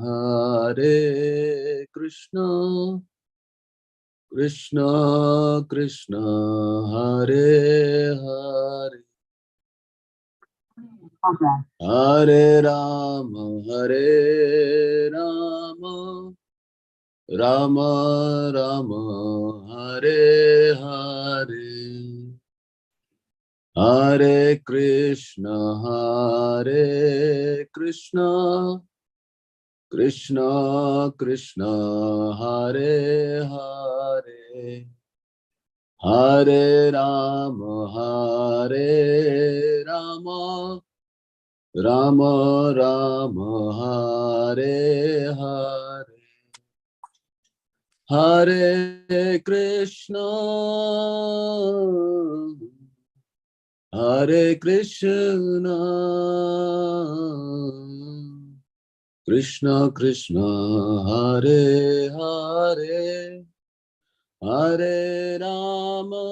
Hare Krishna, Krishna Krishna, Hare Hare, Hare Rama, Hare Rama, Rama Rama, Hare Hare, Hare Krishna, Hare Krishna, Krishna Krishna, Hare Hare, Hare Rama, Hare Rama, Rama Rama, Hare Hare, Hare Krishna, Hare Krishna, Krishna Krishna, Hare Hare, Hare Rama,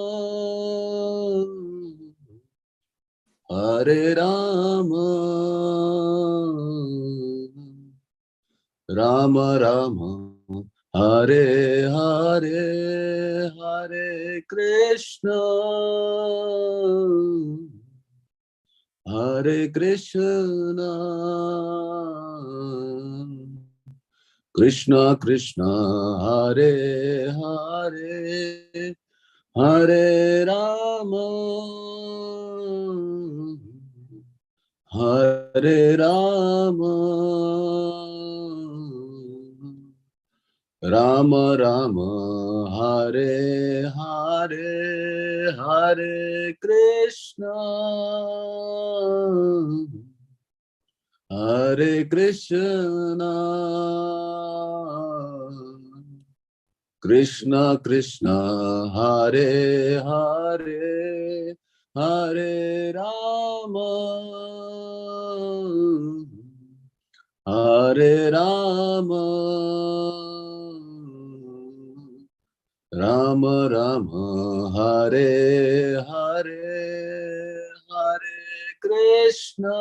Hare Rama, Rama Rama, Hare Hare, Hare Krishna, Hare Krishna, Krishna Krishna, Hare Hare, Hare Rama, Hare Rama, Rama Rama, Hare Hare, Hare Krishna, Hare Krishna, Krishna Krishna, Hare Hare, Hare Rama, Hare Rama, Rama Rama, Hare Hare, Hare Krishna,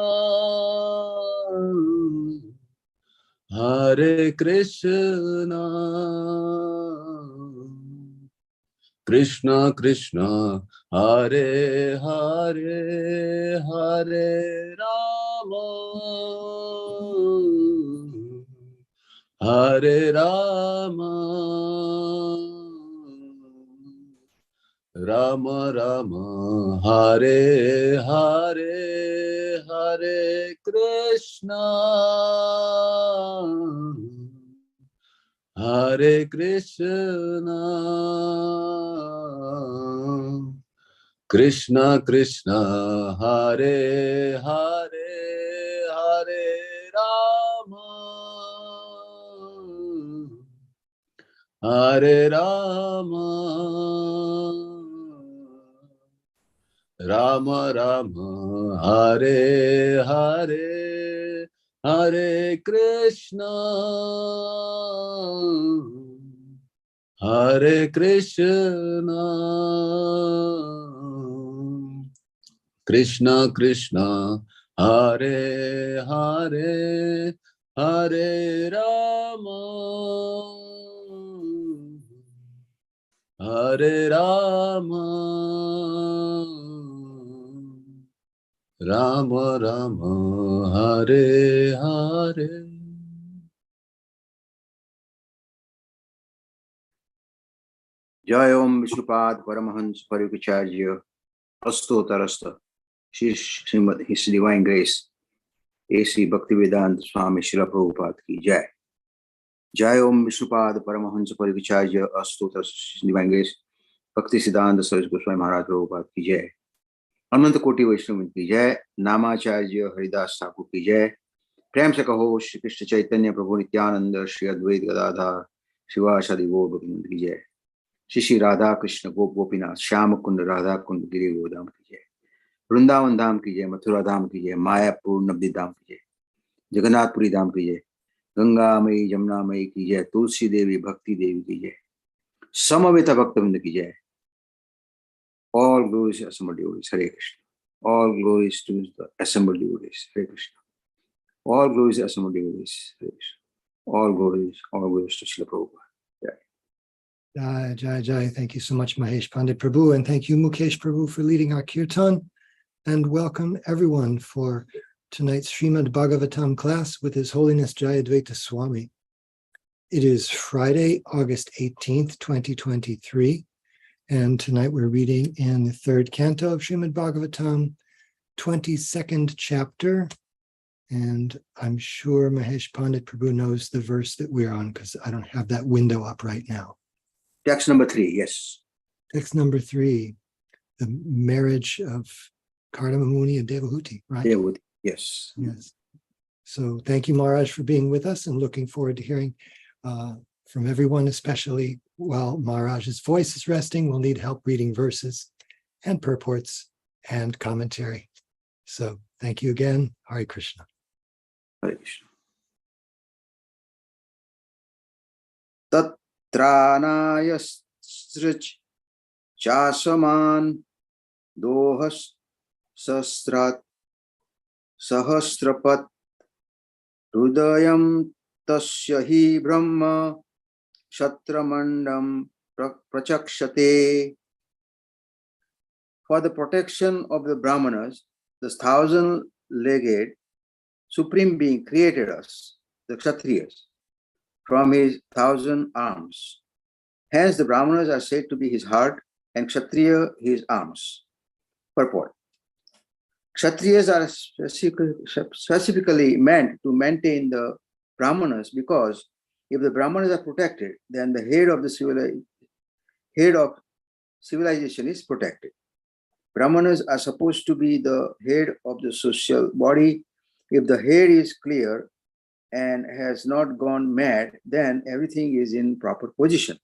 Hare Krishna, Krishna Krishna, Hare Hare, Hare Rama, Hare Rama, Rama Rama, Hare Hare, Hare Krishna, Hare Krishna, Krishna Krishna, Hare Hare, Hare Rama, Hare Rama, Rama Rama, Hare Hare, Hare Krishna, Hare Krishna, Krishna Krishna, Hare Hare, Hare Rama, Hare Rama, Rama Rama, Hare Hare. Jai Om Vishnupada Paramahansa Parikacharya Astotarasta Srimad His Divine Grace A.C. Bhaktivedanta Swami Srila Prabhupada ki Jai. Jai Om Vishnupada Paramahansa Parikacharya Astotarasta His Divine Grace Bhakti Siddhanta Saraswati Goswami Maharaj Prabhupada ki Jai. Ananta Koti Vaishnava ki Jai. Namacharya Haridas Thakur ki Jai. प्रेम से कहो श्री कृष्ण चैतन्य प्रभु नित्यानंद श्री अद्वैत गदाधर शिवासादि गौर भक्तवृंद की जय। श्री श्री राधा कृष्ण गोप गोपीनाथ श्याम कुंड राधा कुंड गिरि गोधाम की जय। वृंदावन धाम की जय, मथुरा धाम की जय, मायापुर नवदीप धाम की जय, जगन्नाथपुरी धाम की जय, गंगा मई जमुना मई की जय, तुलसी देवी भक्ति देवी की जय, समवेत भक्तवृंद की जय। All glories to assembled devotees, Hare Krishna. All glories to the assembled devotees, Hare Krishna. All glories to assembled devotees, Hare Krishna. All glories to Srila Prabhupada. Jai, Jai, Jai. Thank you so much, Mahesh Pandit Prabhu, and thank you, Mukesh Prabhu, for leading our kirtan. And welcome everyone for tonight's Srimad Bhagavatam class with His Holiness Jayadvaita Swami. It is Friday, August 18th, 2023, and tonight we're reading in the third canto of Srimad Bhagavatam, 22nd chapter, and I'm sure Mahesh Pandit Prabhu knows the verse that we're on because I don't have that window up right now. Text number 3, yes. Text number 3, the marriage of Kardama Muni and Devahuti, right? Devahuti, yes. Yes. So thank you, Maharaj, for being with us and looking forward to hearing from everyone, especially while Maharaj's voice is resting. We'll need help reading verses and purports and commentary. So thank you again. Hare Krishna. Hare Krishna. Tatranayasrij chasaman dohas sastrat sahasrapat hridayam tasya hi brahma shatramandam prachakshate. For the protection of the Brahmanas, the 1,000-legged Supreme Being created us, the Kshatriyas, from his 1,000 arms. Hence, the Brahmanas are said to be his heart and Kshatriya his arms. Purport. Kshatriyas are specifically meant to maintain the Brahmanas because if the Brahmanas are protected, then the head of civilization is protected. Brahmanas are supposed to be the head of the social body. If the head is clear and has not gone mad, then everything is in proper position.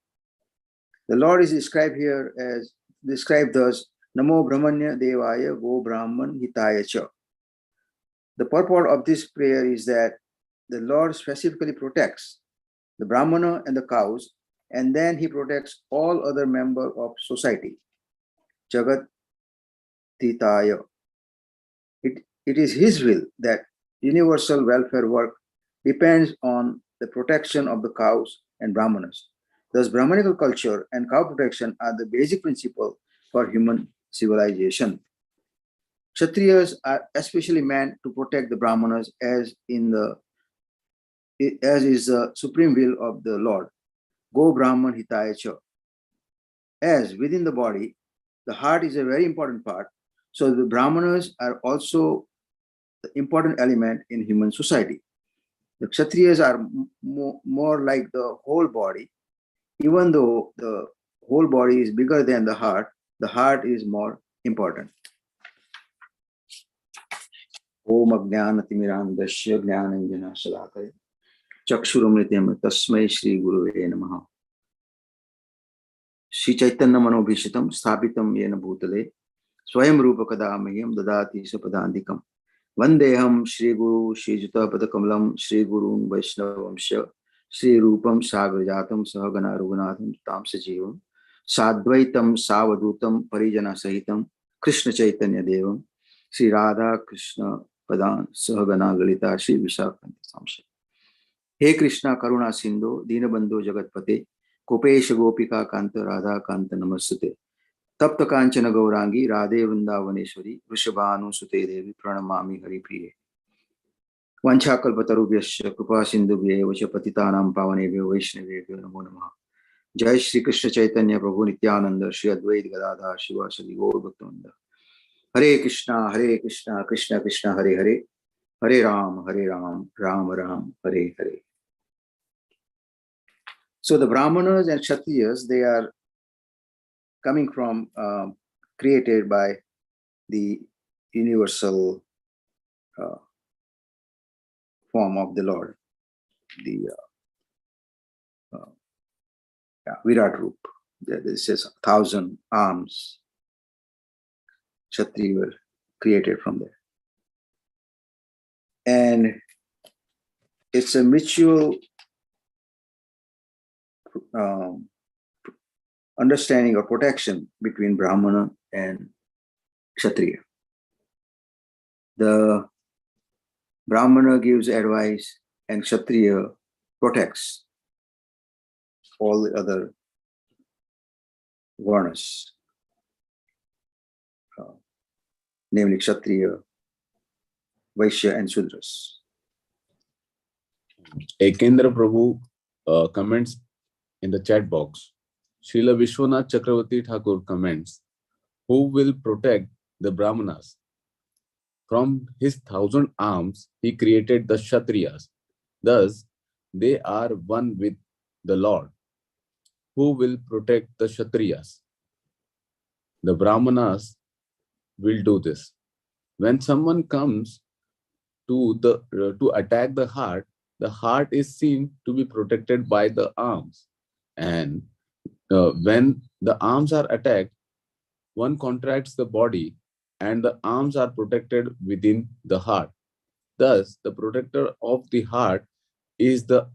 The Lord is described thus, Namo Brahmanya Devaya Go Brahman Hitaya Cha. The purport of this prayer is that the Lord specifically protects the Brahmana and the cows, and then he protects all other members of society. Jagat Titaya. It is his will that universal welfare work depends on the protection of the cows and Brahmanas. Thus, Brahmanical culture and cow protection are the basic principle for human civilization. Kshatriyas are especially meant to protect the Brahmanas as is the supreme will of the Lord. Go Brahman Hitaya Cha. As within the body, the heart is a very important part, so the Brahmanas are also the important element in human society. The Kshatriyas are more like the whole body. Even though the whole body is bigger than the heart is more important. Om Ajnanatimirandasya Jnananjana Salakaya Chakshurumrityam Tasmai Shri Guruve Namaha. Shri Chaitanya Manobhishitam Sthapitam Yena Bhutale Swayam Rupa Kadamahyam Dadati Sapadandikam Vandeham Shri Guru Shri Juta Padakamalam Shri Gurun Vaishnavamsya Shri Rupam Sagrajatam Sahagana Rughunatham Tam Sajivam Sadvaitam Savadutam Parijana Sahitam Krishna Chaitanya Devam Shri Radha Krishna Padan Sahagana Galita Shri Vishakanta Samsha. He Krishna Karuna Sindhu Dinabandhu Jagatpate Kopesha Gopika Kanta Radha Kanta Namasute Tapta Kanchana Gaurangi Radhe Vrindavaneshwari Vrishabhanu Sute Devi Pranamami Hari Priye. Vanchakalpatarubhyasya Kripa Sindhubhye Vacha Patitanam Pavanebhyo Vaishnavebhyo Namo Namaha. Jai Shri Krishna Chaitanya Prabhu Nityananda Shri Advaita Gadadhar Shivasadi Gaur Bhaktivinoda. Hare Krishna, Krishna Krishna, Hare Hare, Hare Ram, Ram Ram, Hare Hare. So the Brahmanas and Kshatriyas, they are coming from, created by the universal form of the Lord, the Virat Roop. This says 1,000 arms. Kshatriya were created from there. And it's a mutual understanding or protection between Brahmana and Kshatriya. The Brahmana gives advice and Kshatriya protects all the other varnas, namely Kshatriya, Vaishya, and Sudras. Ekendra Prabhu comments in the chat box. Srila Vishwanath Chakravarti Thakur comments, who will protect the Brahmanas? From his 1,000 arms, he created the Kshatriyas. Thus, they are one with the Lord. Who will protect the Kshatriyas? The Brahmanas will do this. When someone comes to attack the heart is seen to be protected by the arms. And when the arms are attacked, one contracts the body and the arms are protected within the heart. Thus, the protector of the heart is the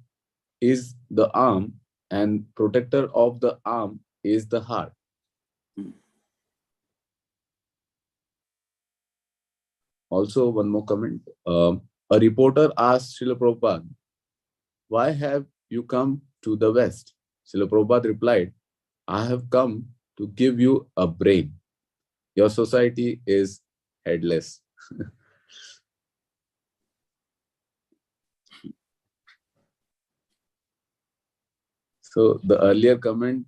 arm, and protector of the arm is the heart. Also, one more comment. A reporter asked Srila Prabhupada, why have you come to the West? Srila Prabhupada replied, I have come to give you a brain. Your society is headless. So the earlier comment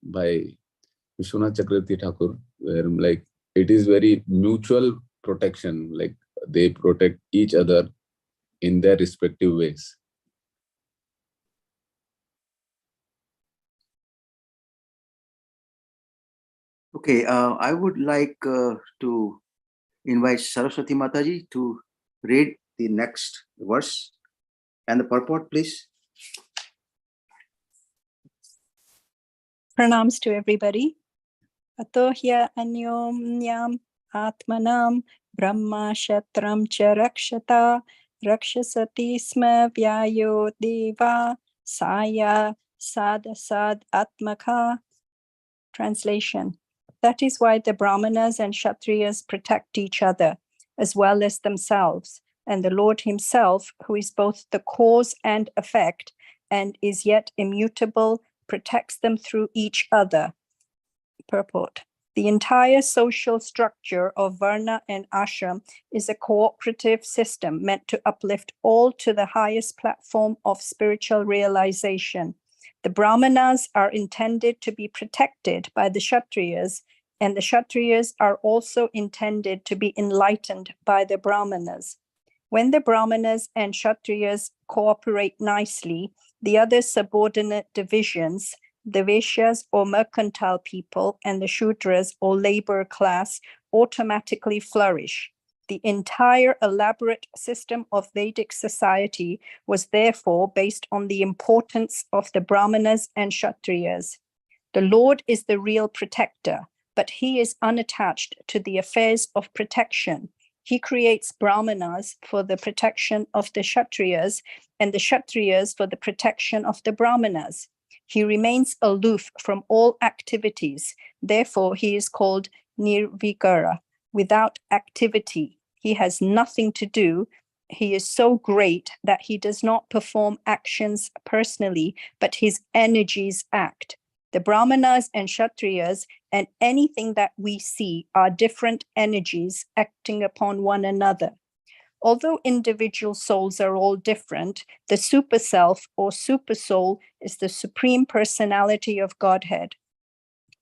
by Vishwanath Chakravarti Thakur, where like it is very mutual protection, like they protect each other in their respective ways. Okay, I would like to invite Saraswati Mataji to read the next verse and the purport, please. Pranams to everybody. Atohya anyomnyam atmanam brahma shatram cha rakshata rakshasati sma vyayo deva saya sadasad atmaka. Translation. That is why the Brahmanas and Kshatriyas protect each other as well as themselves, and the Lord himself, who is both the cause and effect and is yet immutable, protects them through each other. Purport. The entire social structure of Varna and Ashram is a cooperative system meant to uplift all to the highest platform of spiritual realization. The Brahmanas are intended to be protected by the Kshatriyas, and the Kshatriyas are also intended to be enlightened by the Brahmanas. When the Brahmanas and Kshatriyas cooperate nicely, the other subordinate divisions, the Vaishyas or mercantile people and the Shudras or labor class, automatically flourish. The entire elaborate system of Vedic society was therefore based on the importance of the Brahmanas and Kshatriyas. The Lord is the real protector, but he is unattached to the affairs of protection. He creates Brahmanas for the protection of the Kshatriyas and the Kshatriyas for the protection of the Brahmanas. He remains aloof from all activities. Therefore, he is called Nirvikara, without activity. He has nothing to do. He is so great that he does not perform actions personally, but his energies act. The Brahmanas and Kshatriyas and anything that we see are different energies acting upon one another. Although individual souls are all different, the super self or super soul is the supreme personality of Godhead.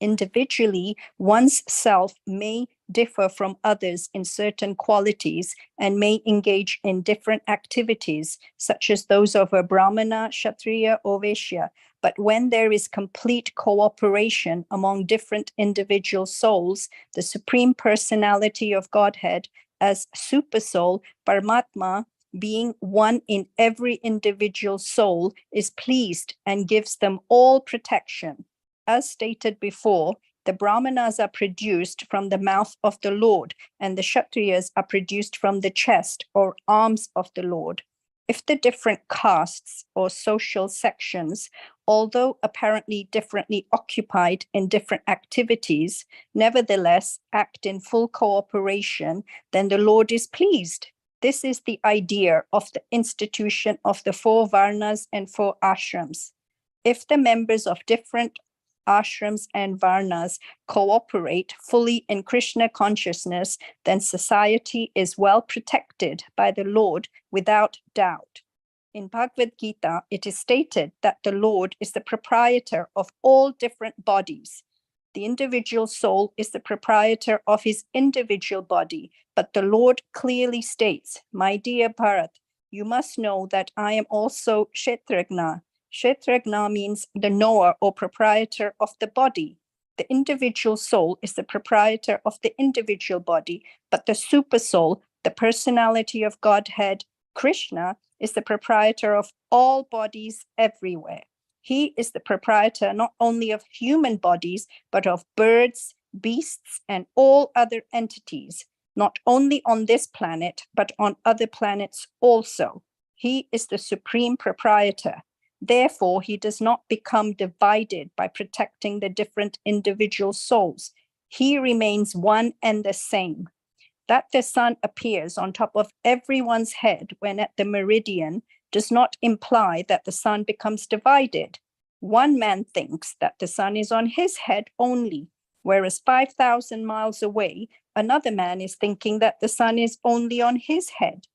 Individually, one's self may differ from others in certain qualities and may engage in different activities, such as those of a Brahmana, Kshatriya, or Vaishya. But when there is complete cooperation among different individual souls, the supreme personality of Godhead, as super soul, Paramatma, being one in every individual soul, is pleased and gives them all protection. As stated before, the Brahmanas are produced from the mouth of the Lord, and the Kshatriyas are produced from the chest or arms of the Lord. If the different castes or social sections, although apparently differently occupied in different activities, nevertheless act in full cooperation, then the Lord is pleased. This is the idea of the institution of the 4 varnas and 4 ashrams. If the members of different ashrams and varnas cooperate fully in Krishna consciousness, then society is well protected by the Lord without doubt. In Bhagavad Gita, it is stated that the Lord is the proprietor of all different bodies. The individual soul is the proprietor of his individual body, but the Lord clearly states, "My dear Bharat, you must know that I am also Kshetragna." Kshetragna means the knower or proprietor of the body. The individual soul is the proprietor of the individual body, but the super soul, the personality of Godhead, Krishna, is the proprietor of all bodies everywhere. He is the proprietor not only of human bodies, but of birds, beasts, and all other entities, not only on this planet, but on other planets also. He is the supreme proprietor. Therefore, he does not become divided by protecting the different individual souls. He remains one and the same. That the sun appears on top of everyone's head when at the meridian does not imply that the sun becomes divided. One man thinks that the sun is on his head only, whereas 5,000 miles away, another man is thinking that the sun is only on his head.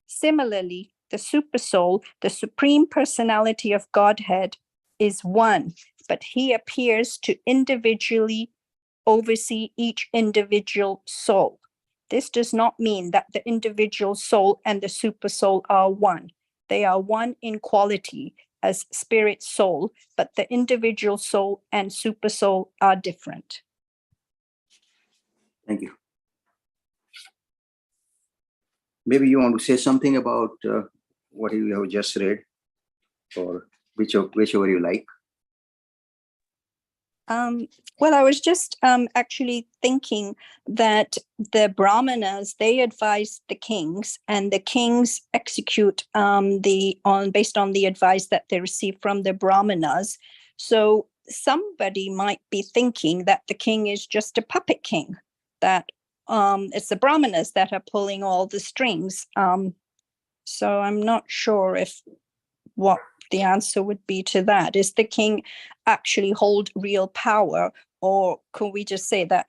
Similarly, the super soul, the supreme personality of Godhead, is one, but he appears to individually oversee each individual soul. This does not mean that the individual soul and the super soul are one. They are one in quality as spirit soul, but the individual soul and super soul are different. Thank you. Maybe you want to say something about what you have just read, or whichever you like. Well, I was just actually thinking that the Brahmanas, they advise the kings, and the kings execute based on the advice that they receive from the Brahmanas. So somebody might be thinking that the king is just a puppet king, that it's the Brahmanas that are pulling all the strings. So I'm not sure what the answer would be to that. Is the king actually hold real power, or can we just say that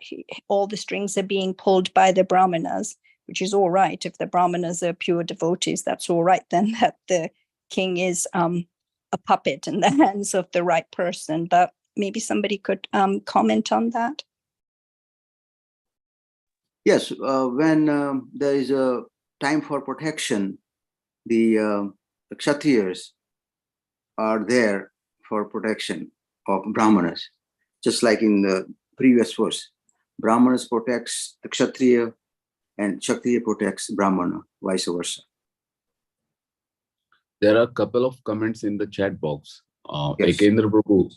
all the strings are being pulled by the Brahmanas, which is all right. If the Brahmanas are pure devotees, that's all right then, that the king is a puppet in the hands of the right person. But maybe somebody could comment on that. Yes, when there is a time for protection, the Kshatriyas are there for protection of Brahmanas. Just like in the previous verse, Brahmanas protects the Kshatriya and Kshatriya protects Brahmana, vice versa. There are a couple of comments in the chat box. Yes. Ekendra Prabhu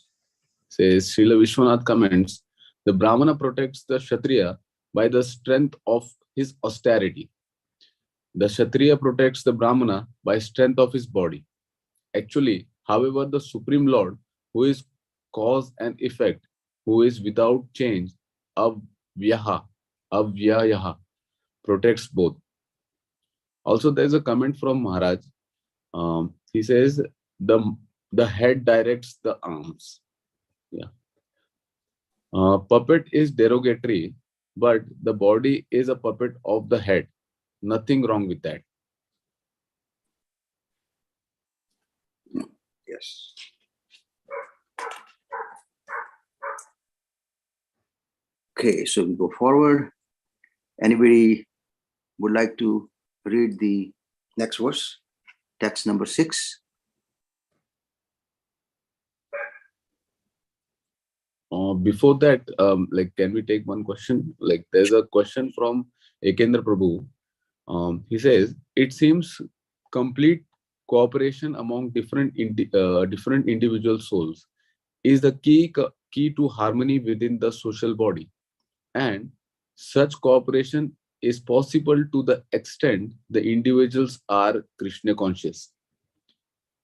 says, Srila Vishwanath comments, the Brahmana protects the Kshatriya by the strength of his austerity. The Kshatriya protects the Brahmana by strength of his body. Actually, however, the Supreme Lord, who is cause and effect, who is without change, Avyaha, protects both. Also, there's a comment from Maharaj. He says, the head directs the arms. Yeah. Puppet is derogatory, but the body is a puppet of the head. Nothing wrong with that. Yes. Okay, so we go forward. Anybody would like to read the next verse, text number 6? Before that, can we take one question? There's a question from Ekendra Prabhu. He says, it seems complete cooperation among different individual souls is the key to harmony within the social body, and such cooperation is possible to the extent the individuals are Krishna conscious.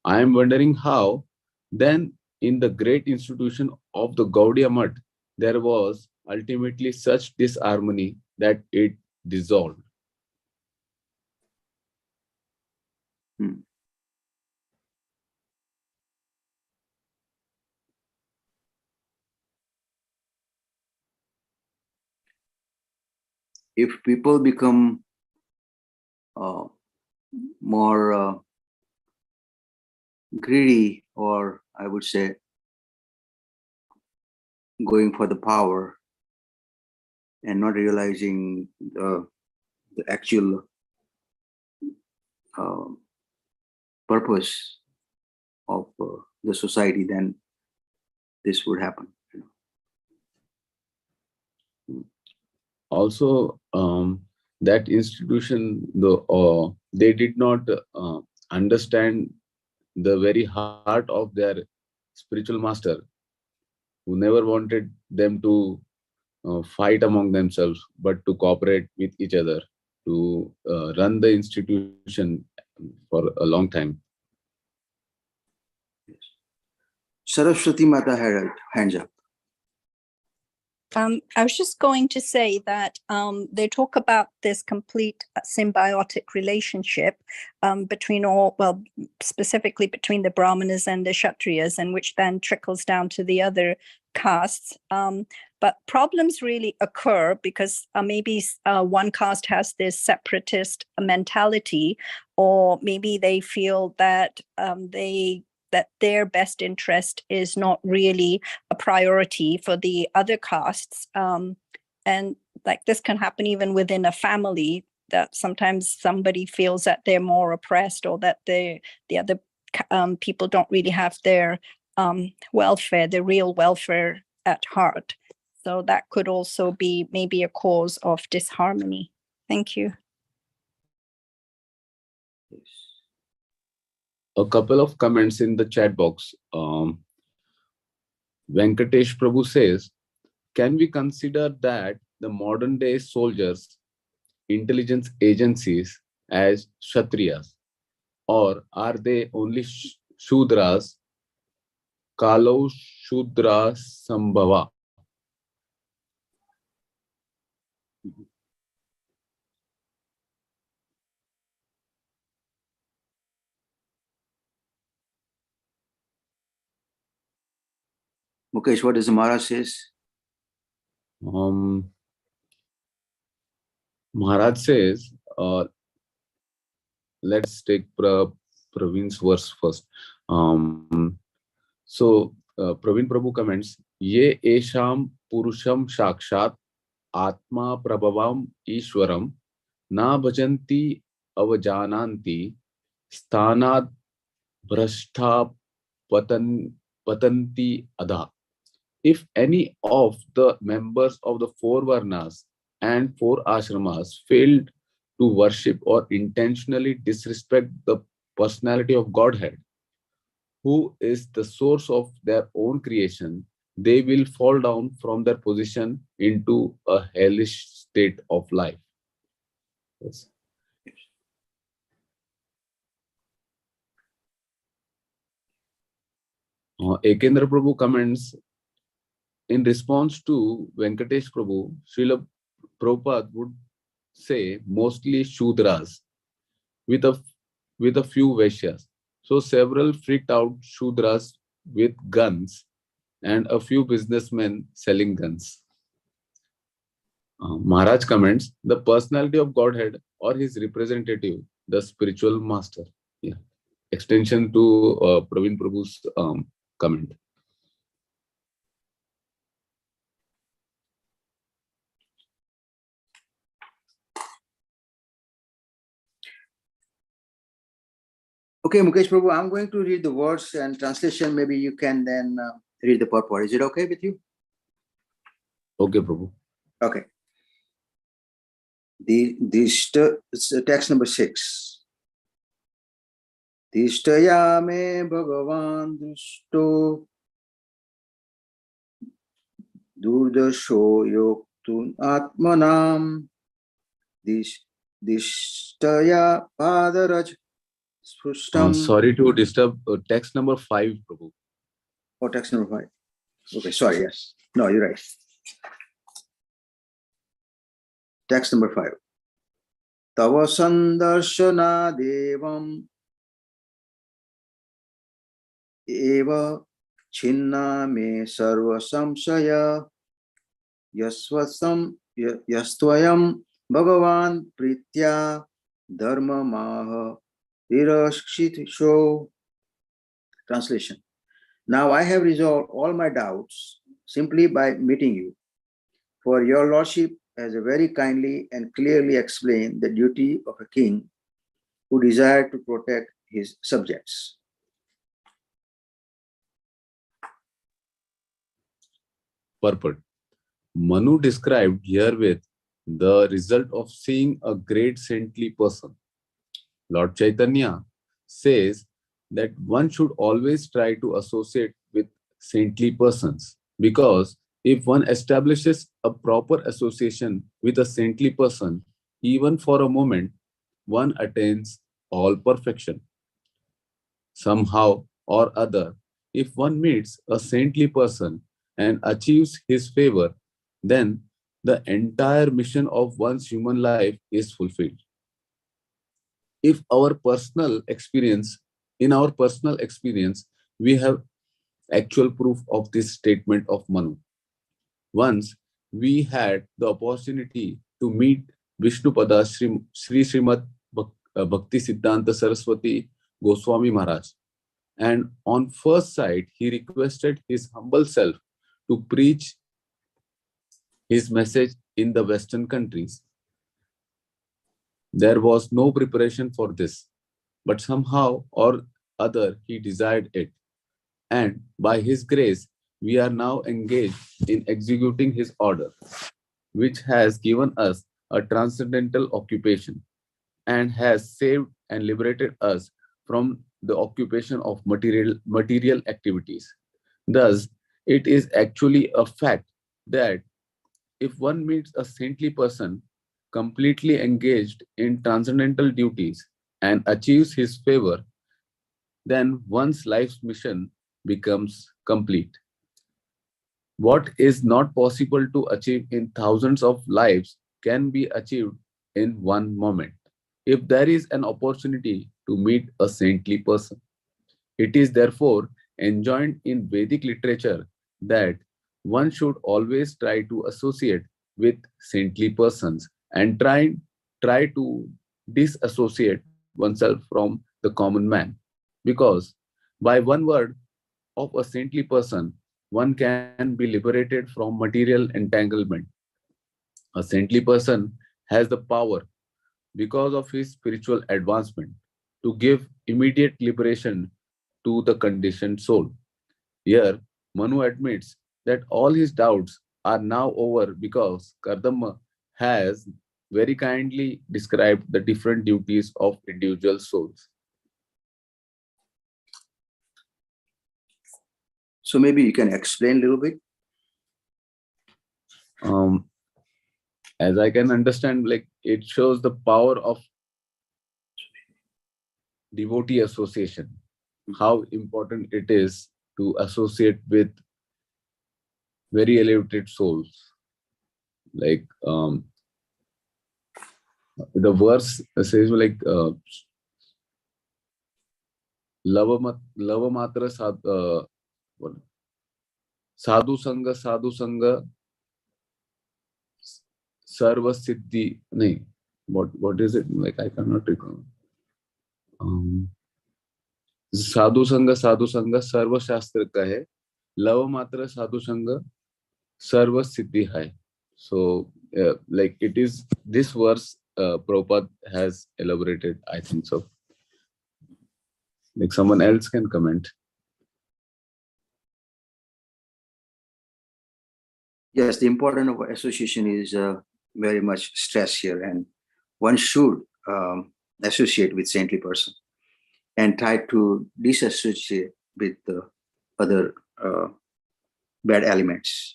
I am wondering how then in the great institution of the Gaudiya Math there was ultimately such disharmony that it dissolved. Hmm. If people become more greedy, or I would say going for the power and not realizing the actual purpose of the society, then this would happen. Also, that institution, they did not understand the very heart of their spiritual master, who never wanted them to fight among themselves, but to cooperate with each other to run the institution for a long time. Saraswati Mata had hands up. I was just going to say that they talk about this complete symbiotic relationship between specifically between the Brahmanas and the Kshatriyas, and which then trickles down to the other castes. But problems really occur because maybe one caste has this separatist mentality, or maybe they feel that that their best interest is not really a priority for the other castes. And like this can happen even within a family, that sometimes somebody feels that they're more oppressed, or that the other people don't really have their welfare, the real welfare at heart. So that could also be maybe a cause of disharmony. Thank you. A couple of comments in the chat box. Venkatesh Prabhu says, can we consider that the modern day soldiers, intelligence agencies as Kshatriyas, or are they only Shudras, Kalo Shudra Sambhava? Mukesh, what does the Maharaj says? Maharaj says, let's take Pravin's verse first. So Pravin Prabhu comments, Ye esham purusham shakshat atma prabhavam ishwaram na bhajanti avajananti sthanad bhrashta patanti adha. If any of the members of the four varnas and four ashramas failed to worship or intentionally disrespect the personality of Godhead, who is the source of their own creation, they will fall down from their position into a hellish state of life. Yes. Ekendra Prabhu comments, in response to Venkatesh Prabhu, Srila Prabhupada would say mostly Shudras with a few Vaishyas. So several freaked out Shudras with guns and a few businessmen selling guns. Maharaj comments, the personality of Godhead or his representative, the spiritual master. Yeah. Extension to Pravin Prabhu's comment. Okay, Mukesh Prabhu, I'm going to read the words and translation. Maybe you can then read the purport. Is it okay with you? Okay, Prabhu. Okay. It's text number 6. Tishtaya me Bhagavan Dushto Durdasho Yoktun Atmanam Dishtaya Padaraj Sprushtam. Sorry to disturb. Text number 5, Prabhu. Oh, text number 5. Okay, sorry, yes. No, you're right. Text number 5. Tava sandarshana devam eva chinna me sarva samsaya yastvayam bhagavan pritya dharma maha tirashkshitisho. Translation. Now I have resolved all my doubts simply by meeting you, for your lordship has very kindly and clearly explained the duty of a king who desired to protect his subjects. Purport. Manu described herewith the result of seeing a great saintly person. Lord Chaitanya says that one should always try to associate with saintly persons, because if one establishes a proper association with a saintly person, even for a moment, one attains all perfection. Somehow or other, if one meets a saintly person and achieves his favor, then the entire mission of one's human life is fulfilled. If in our personal experience, we have actual proof of this statement of Manu. Once we had the opportunity to meet Vishnupada Sri Srimad Bhakti Siddhanta Saraswati Goswami Maharaj, and on first sight he requested his humble self to preach his message in the Western countries. There was no preparation for this, but somehow or other he desired it. And by his grace, we are now engaged in executing his order, which has given us a transcendental occupation and has saved and liberated us from the occupation of material activities. Thus, it is actually a fact that if one meets a saintly person completely engaged in transcendental duties and achieves his favor, then one's life's mission becomes complete. What is not possible to achieve in thousands of lives can be achieved in one moment. If there is an opportunity to meet a saintly person, it is therefore enjoined in Vedic literature that one should always try to associate with saintly persons and try to disassociate oneself from the common man. Because by one word of a saintly person, one can be liberated from material entanglement. A saintly person has the power, because of his spiritual advancement, to give immediate liberation to the conditioned soul. Here, Manu admits that all his doubts are now over because Kardama has very kindly described the different duties of individual souls. So maybe you can explain a little bit. As I can understand, like it shows the power of devotee association, how important it is to associate with very elevated souls. Like the verse says, like lava matra sadhu sanga sarva siddhi. Nahi, what is it? Like I cannot recall. साधु संग सर्व शास्त्र का है, love मात्र साधु संग सर्व सिद्धि है. So like it is this verse Prabhupada has elaborated, I think so. Like someone else can comment. Yes, the importance of association is very much stressed here, and one should associate with saintly person and try to disassociate with the other bad elements.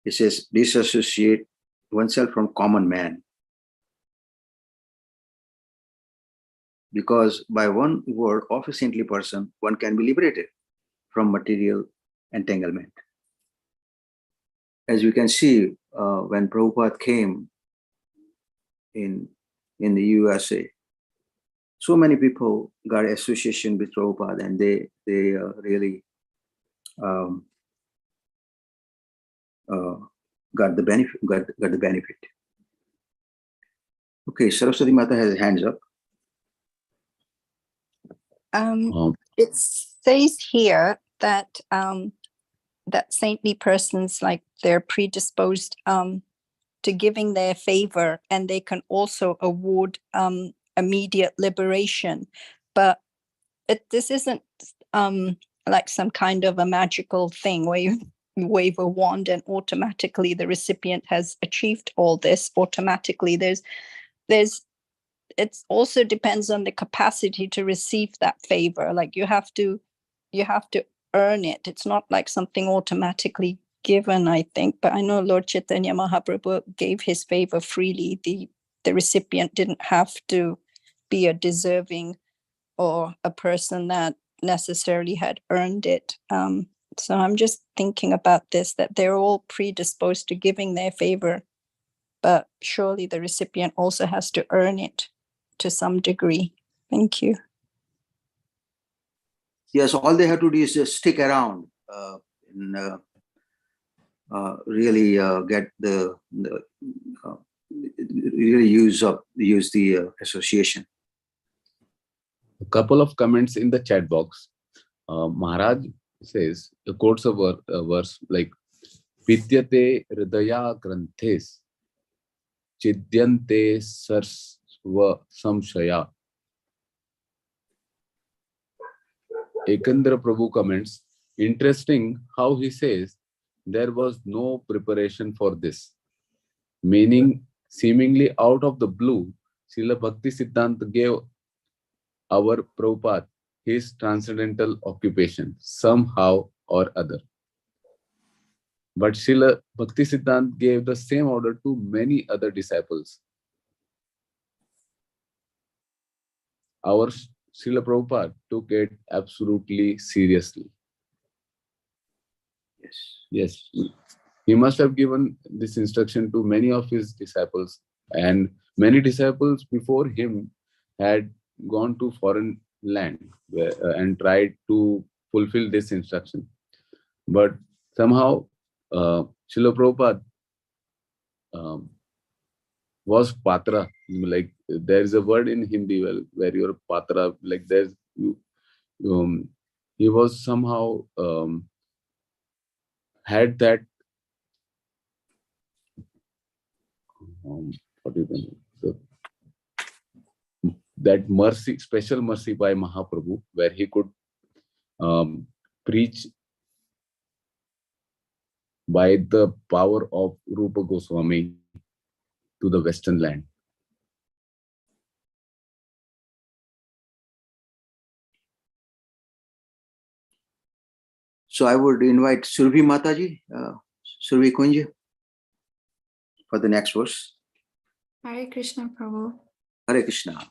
It says disassociate oneself from common man, because by one word of a saintly person, one can be liberated from material entanglement. As we can see, when Prabhupada came in the USA, so many people got association with Prabhupada, and they really got the benefit. Okay, Saraswati Mata has hands up. It says here that that saintly persons, like, they're predisposed to giving their favor, and they can also award immediate liberation. But this isn't like some kind of a magical thing where you wave a wand and automatically the recipient has achieved all this automatically. It also depends on the capacity to receive that favor. Like, you have to earn it. It's not like something automatically given, I think. But I know Lord Chaitanya Mahaprabhu gave his favor freely. The recipient didn't have to be a deserving or a person that necessarily had earned it. So I'm just thinking about this, that they're all predisposed to giving their favor, but surely the recipient also has to earn it to some degree. Thank you. Yes, all they have to do is just stick around and really get really use the association. A couple of comments in the chat box. Maharaj says, quotes a verse like Vidyate Hridaya Granthes Chidyante Sarsva Samshaya. Ekandra Prabhu comments, interesting how he says there was no preparation for this, meaning seemingly out of the blue, Srila Bhakti Siddhanta gave our Prabhupada his transcendental occupation somehow or other. But Srila Bhakti Siddhanta gave the same order to many other disciples. Our Srila Prabhupada took it absolutely seriously. Yes. He must have given this instruction to many of his disciples, and many disciples before him had gone to foreign land and tried to fulfill this instruction. But somehow Srila Prabhupada was patra. Like, there is a word in Hindi where you're patra, like there's he was somehow had that that mercy, special mercy by Mahaprabhu, where he could preach by the power of Rupa Goswami to the Western land. So I would invite Surabhi Mataji, Surabhi Kunja, for the next verse. Hare Krishna Prabhu. Hare Krishna.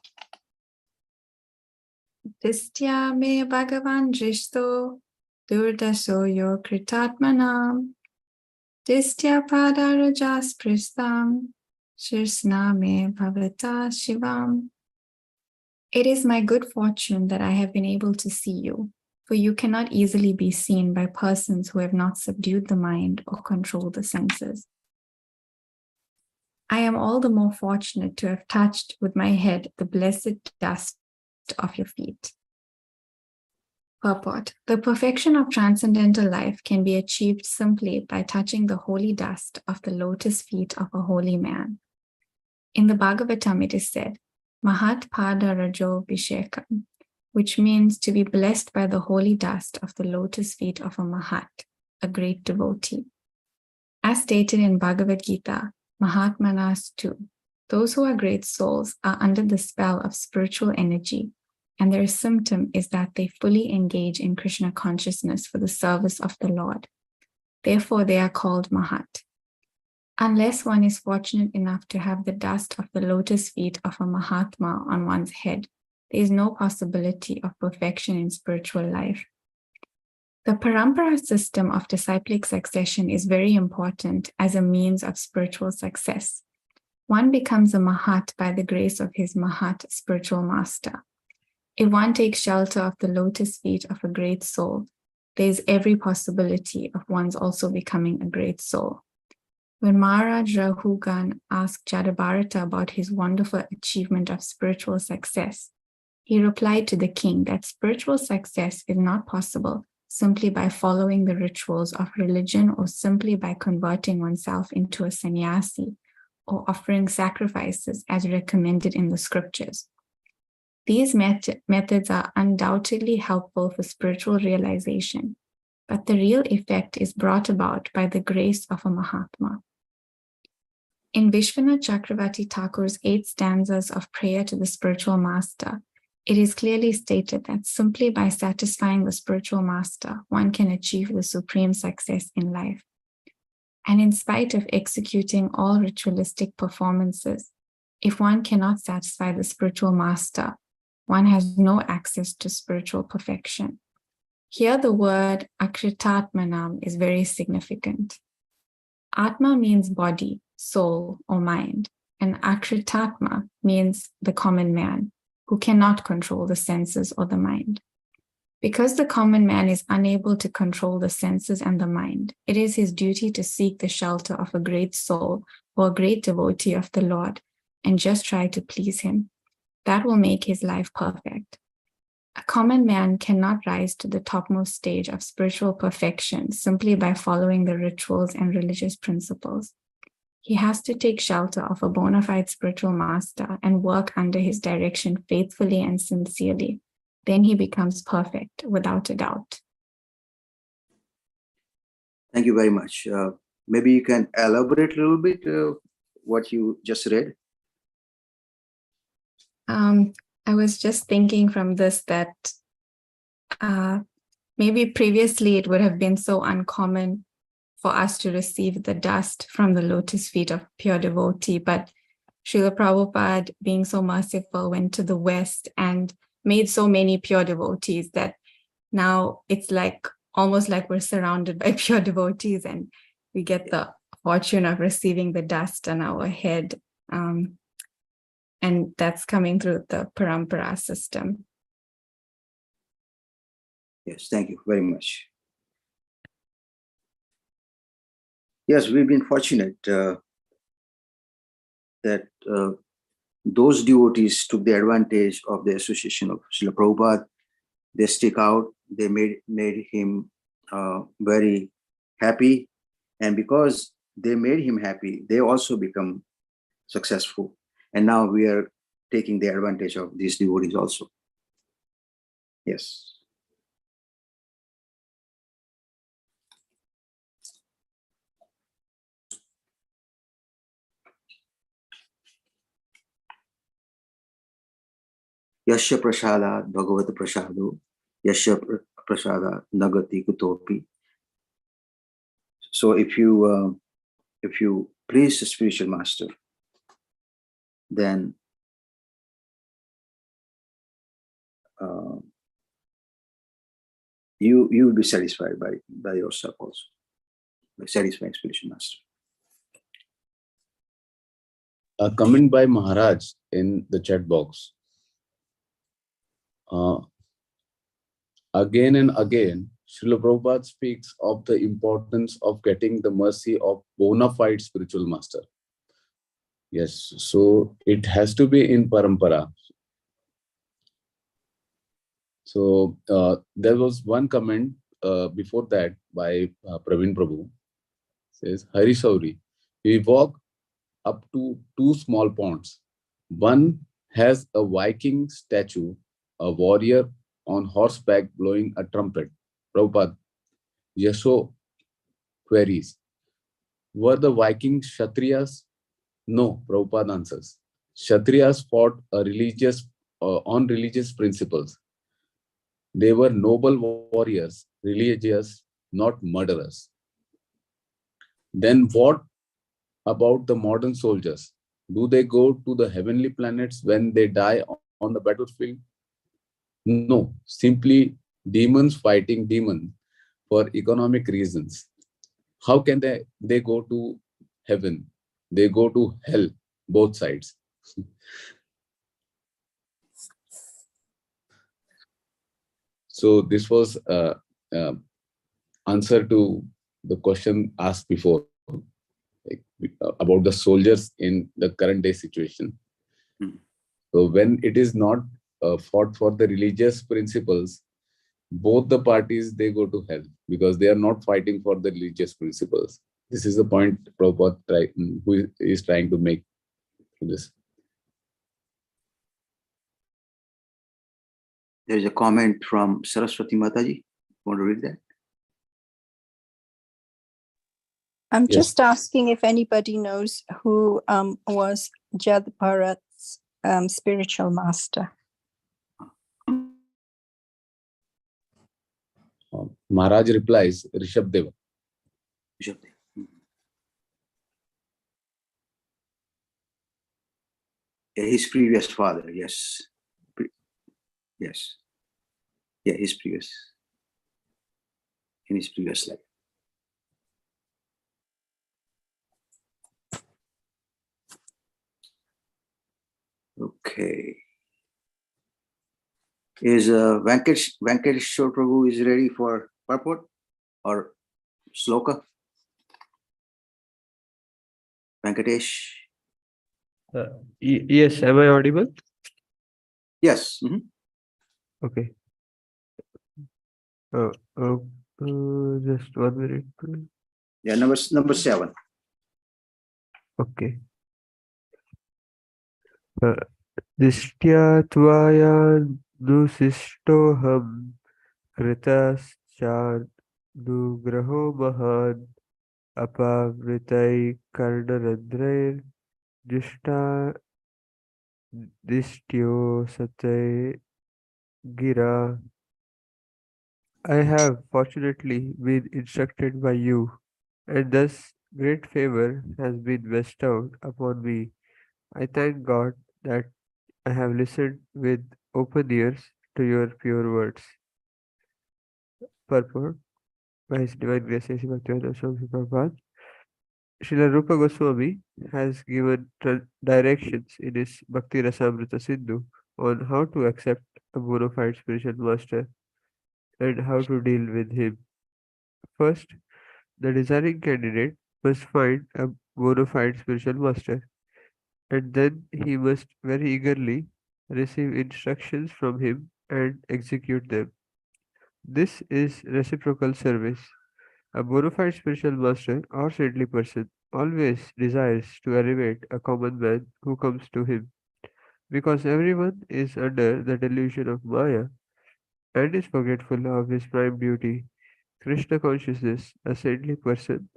Distya me Bhagavan Drishto Durdaso yo Kritatmanam Distya Padarajas Pristam Shirsna me Bhavata Shivam. It is my good fortune that I have been able to see you, for you cannot easily be seen by persons who have not subdued the mind or controlled the senses. I am all the more fortunate to have touched with my head the blessed dust of your feet. Purport. The perfection of transcendental life can be achieved simply by touching the holy dust of the lotus feet of a holy man. In the Bhagavatam it is said, Mahat Pada Rajo Vishekam, which means to be blessed by the holy dust of the lotus feet of a Mahat, a great devotee. As stated in Bhagavad Gita, Mahatmanas too, those who are great souls are under the spell of spiritual energy, and their symptom is that they fully engage in Krishna consciousness for the service of the Lord. Therefore, they are called Mahat. Unless one is fortunate enough to have the dust of the lotus feet of a Mahatma on one's head, there is no possibility of perfection in spiritual life. The Parampara system of disciplic succession is very important as a means of spiritual success. One becomes a Mahat by the grace of his Mahat spiritual master. If one takes shelter of the lotus feet of a great soul, there is every possibility of one's also becoming a great soul. When Maharaj Rahugan asked Jayadvaita about his wonderful achievement of spiritual success, he replied to the king that spiritual success is not possible simply by following the rituals of religion or simply by converting oneself into a sannyasi or offering sacrifices as recommended in the scriptures. These methods are undoubtedly helpful for spiritual realization, but the real effect is brought about by the grace of a Mahatma. In Vishwanath Chakravarti Thakur's 8 stanzas of prayer to the spiritual master, it is clearly stated that simply by satisfying the spiritual master, one can achieve the supreme success in life. And in spite of executing all ritualistic performances, if one cannot satisfy the spiritual master, one has no access to spiritual perfection. Here the word akritatmanam is very significant. Atma means body, soul, or mind, and akritatma means the common man, who cannot control the senses or the mind. Because the common man is unable to control the senses and the mind, it is his duty to seek the shelter of a great soul or a great devotee of the Lord and just try to please him. That will make his life perfect. A common man cannot rise to the topmost stage of spiritual perfection simply by following the rituals and religious principles. He has to take shelter of a bona fide spiritual master and work under his direction faithfully and sincerely. Then he becomes perfect without a doubt. Thank you very much. Maybe you can elaborate a little bit what you just read. I was just thinking from this that maybe previously it would have been so uncommon for us to receive the dust from the lotus feet of pure devotee, but Srila Prabhupada, being so merciful, went to the West and made so many pure devotees that now it's like almost like we're surrounded by pure devotees and we get the fortune of receiving the dust on our head. And that's coming through the parampara system. Yes, thank you very much. Yes, we've been fortunate that those devotees took the advantage of the association of Srila Prabhupada. They stick out, they made him very happy. And because they made him happy, they also become successful. And now we are taking the advantage of these devotees also. Yes. Yasya prasada bhagavata prasado, yasya prasada nagati kutopi. So if you please the spiritual master, then you will be satisfied by yourself also, by satisfying spiritual master. A comment by Maharaj in the chat box. Again and again, Srila Prabhupada speaks of the importance of getting the mercy of bona fide spiritual master. Yes, so it has to be in parampara. So there was one comment before that by Praveen Prabhu. Says, Hari Sauri, we walk up to 2 small ponds. One has a Viking statue, a warrior on horseback blowing a trumpet. Prabhupada, Yasho queries, were the Viking Kshatriyas? No, Prabhupada answers. Kshatriyas fought on religious principles. They were noble warriors, religious, not murderers. Then what about the modern soldiers? Do they go to the heavenly planets when they die on the battlefield? No, simply demons fighting demons for economic reasons. How can they go to heaven? They go to hell, both sides. So this was uh, answer to the question asked before, like, about the soldiers in the current day situation. Hmm. So when it is not fought for the religious principles, both the parties, they go to hell because they are not fighting for the religious principles. This is the point Prabhupada who is trying to make through this. There is a comment from Saraswati Mataji. Want to read that? I'm Yes. just asking if anybody knows who was Jayadvaita's spiritual master. Maharaj replies, Rishabdeva. His previous father, yes. Yes. Yeah, in his previous life. Okay. Is Venkateshwar Prabhu is ready for purport or sloka? Venkatesh? Yes, am I audible? Yes. Okay. Just 1 minute. Yeah, number 7. Okay. Dishtya tvaya nusistoham kritaschad nugraho mahad apavritai karnaradrair jushta dishtyo satay gira. I have fortunately been instructed by you, and thus great favor has been bestowed upon me. I thank God that I have listened with open ears to your pure words. Purport by His Divine Grace A.C. Bhaktivedanta Swami Prabhupada. Srila Rupa Goswami has given directions in his Bhakti Rasamrita Sindhu on how to accept a bona fide spiritual master and how to deal with him. First, the desiring candidate must find a bona fide spiritual master, and then he must very eagerly receive instructions from him and execute them. This is reciprocal service. A bona fide spiritual master or saintly person always desires to elevate a common man who comes to him. Because everyone is under the delusion of Maya and is forgetful of his prime duty, Krishna consciousness, a saintly person,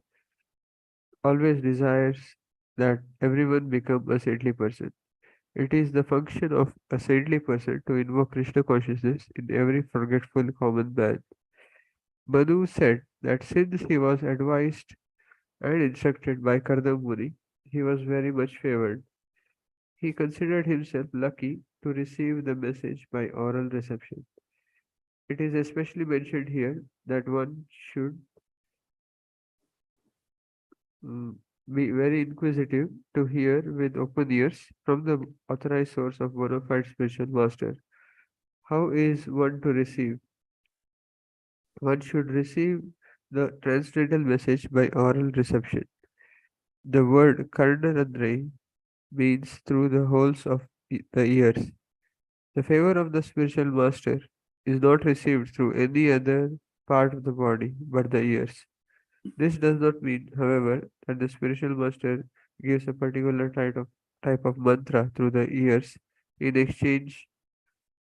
always desires that everyone become a saintly person. It is the function of a saintly person to invoke Krishna consciousness in every forgetful common man. Manu said that since he was advised and instructed by Karna Muni, he was very much favored. He considered himself lucky to receive the message by oral reception. It is especially mentioned here that one should be very inquisitive to hear with open ears from the authorized source of bona fide spiritual master. How is one to receive? One should receive the transcendental message by oral reception. The word Karnarandrai means through the holes of the ears. The favor of the spiritual master is not received through any other part of the body but the ears. This does not mean, however, that the spiritual master gives a particular type of mantra through the ears in exchange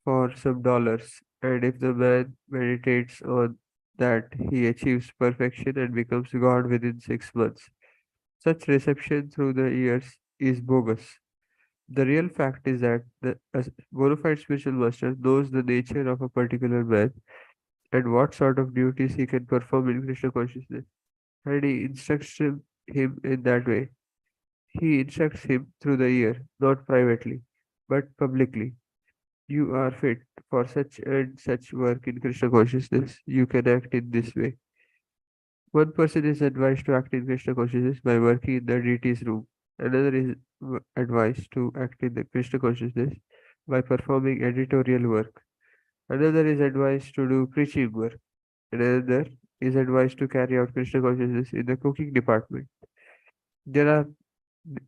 for some dollars, and if the man meditates on that, he achieves perfection and becomes God within 6 months. Such reception through the ears is bogus. The real fact is that a bona fide spiritual master knows the nature of a particular man and what sort of duties he can perform in Krishna consciousness, and he instructs him in that way. He instructs him through the ear, not privately, but publicly. You are fit for such and such work in Krishna consciousness. You can act in this way. One person is advised to act in Krishna consciousness by working in the deity's room. Another is advised to act in the Krishna consciousness by performing editorial work. Another is advised to do preaching work. Another is advised to carry out Krishna consciousness in the cooking department. There are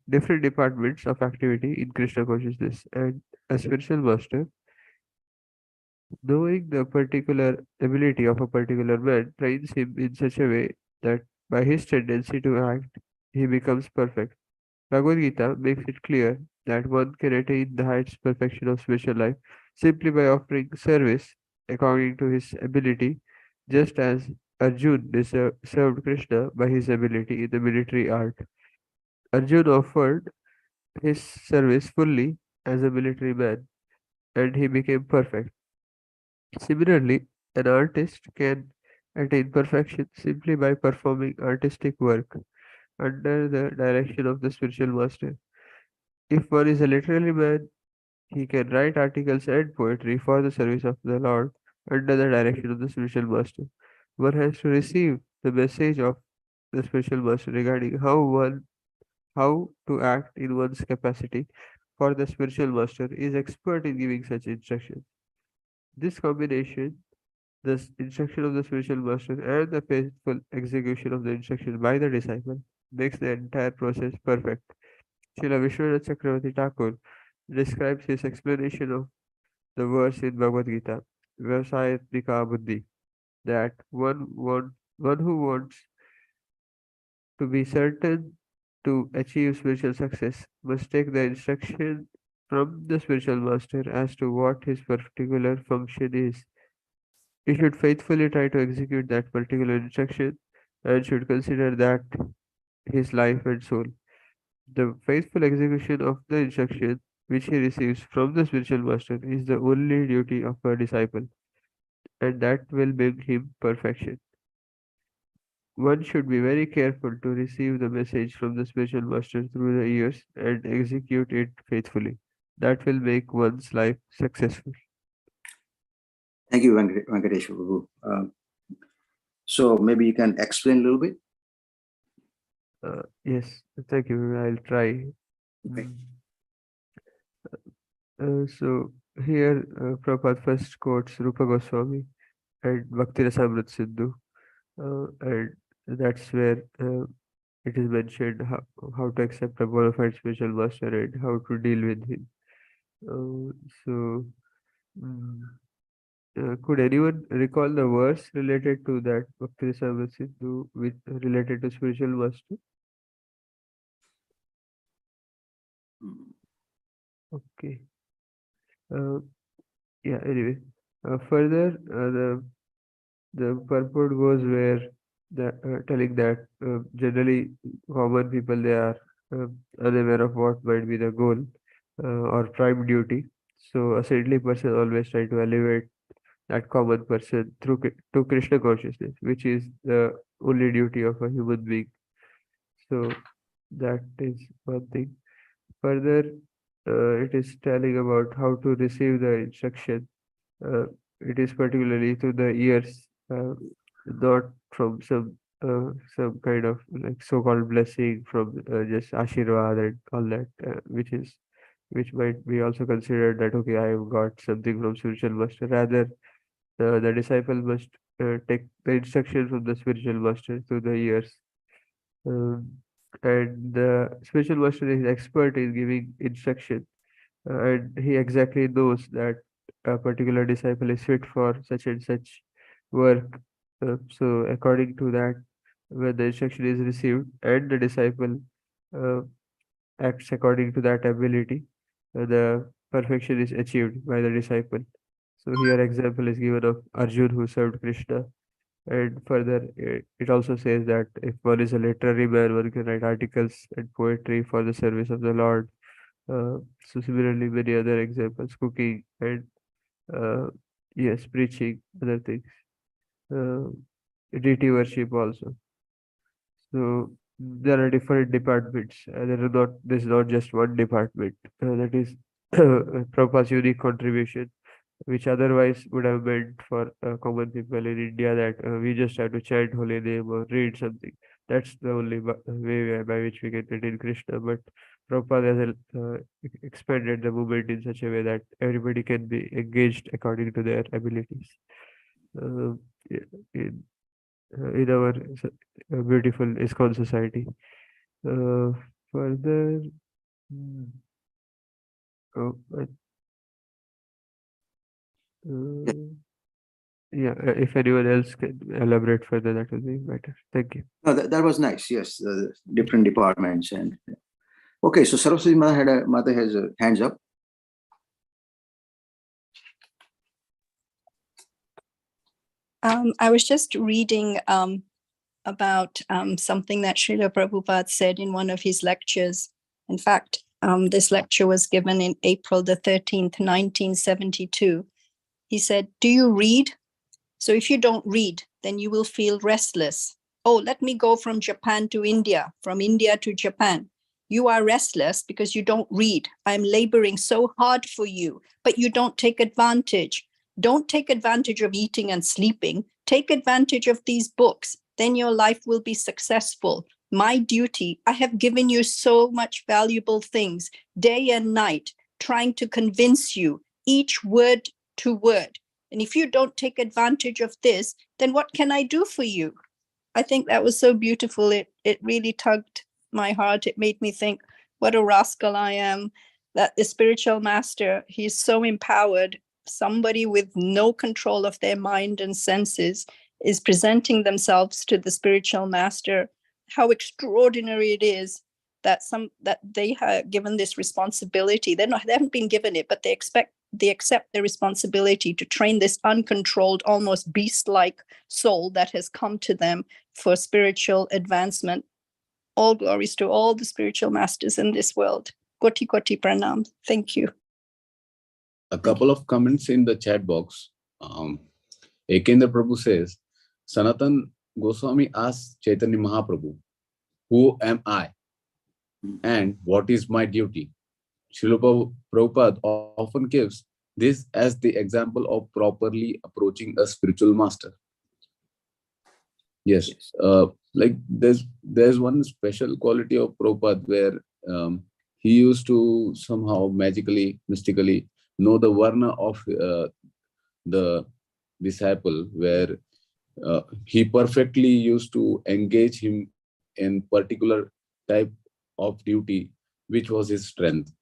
different departments of activity in Krishna consciousness, and a spiritual master, knowing the particular ability of a particular man, trains him in such a way that by his tendency to act, he becomes perfect. Bhagavad Gita makes it clear that one can attain the highest perfection of spiritual life simply by offering service according to his ability, just as Arjun served Krishna by his ability in the military art. Arjun offered his service fully as a military man, and he became perfect. Similarly, an artist can attain perfection simply by performing artistic work under the direction of the spiritual master. If one is a literary man, he can write articles and poetry for the service of the Lord under the direction of the spiritual master. One has to receive the message of the spiritual master regarding how to act in one's capacity, for the spiritual master is expert in giving such instructions. This combination, instruction of the spiritual master and the faithful execution of the instruction by the disciple, makes the entire process perfect. Srila Vishwanath Chakravarti Thakur describes his explanation of the verse in Bhagavad Gita, Vyavasayatmika Buddhi, that one who wants to be certain to achieve spiritual success must take the instruction from the spiritual master as to what his particular function is. He should faithfully try to execute that particular instruction and should consider that his life and soul. The faithful execution of the instruction which he receives from the spiritual master is the only duty of a disciple, and that will bring him perfection. One should be very careful to receive the message from the spiritual master through the ears and execute it faithfully. That will make one's life successful. Thank you, Venkatesh Prabhu. So maybe you can explain a little bit. Yes, thank you. I'll try. Okay. So here, Prabhupada first quotes Rupa Goswami and Bhakti Rasamrita Sindhu, and that's where it is mentioned how to accept a bona fide spiritual master and how to deal with him. So, could anyone recall the verse related to that Bhakti Rasamrita Sindhu with related to spiritual master? Okay. Yeah. Anyway, further, the purport goes where telling that generally common people, they are unaware of what might be the goal or prime duty. So a saintly person always try to elevate that common person through to Krishna consciousness, which is the only duty of a human being. So that is one thing. Further, it is telling about how to receive the instruction. It is particularly through the ears, not from some kind of like so-called blessing from just Ashirvad and all that, which might be also considered that okay, I have got something from spiritual master. Rather, the disciple must take the instruction from the spiritual master through the ears. And the spiritual master is expert in giving instruction, and he exactly knows that a particular disciple is fit for such and such work. So according to that, when the instruction is received and the disciple uh, acts according to that ability, the perfection is achieved by the disciple. So here example is given of Arjun who served Krishna. And further, it also says that if one is a literary man, one can write articles and poetry for the service of the Lord. So similarly, many other examples, cooking and yes, preaching, other things, uh, deity worship also. So there are different departments. There's not just one department. That is Prabhupada's unique contribution, which otherwise would have meant for common people in India that we just have to chant holy name or read something. That's the only way by which we can attain Krishna. But Prabhupada has expanded the movement in such a way that everybody can be engaged according to their abilities. Uh, in, in our beautiful ISKCON society. Further, mm, oh, yeah, if anyone else can elaborate further, that will be better. Thank you. No, that was nice. Yes, different departments and okay. So Saraswati Mata has hands up. I was just reading about something that Srila Prabhupada said in one of his lectures. In fact, this lecture was given in April the 13th, 1972. He said, "Do you read? So if you don't read, then you will feel restless. Oh, let me go from Japan to India, from India to Japan. You are restless because you don't read. I'm laboring so hard for you, but you don't take advantage. Don't take advantage of eating and sleeping. Take advantage of these books. Then your life will be successful. My duty, I have given you so much valuable things, day and night, trying to convince you, each word to word. And if you don't take advantage of this, then what can I do for you?" I think that was so beautiful. It really tugged my heart. It made me think, what a rascal I am, that the spiritual master, he's so empowered. Somebody with no control of their mind and senses is presenting themselves to the spiritual master. How extraordinary it is that they have given this responsibility. They haven't been given it, but they accept the responsibility to train this uncontrolled, almost beast-like soul that has come to them for spiritual advancement. All glories to all the spiritual masters in this world. Koti koti pranam. Thank you. A couple of comments in the chat box. Ekendra Prabhu says, Sanatan Goswami asks Chaitanya Mahaprabhu, "Who am I? And what is my duty?" Srila Prabhupada often gives this as the example of properly approaching a spiritual master. Yes, like there's one special quality of Prabhupada where he used to somehow magically, mystically know the varna of the disciple, where he perfectly used to engage him in particular type of duty, which was his strength.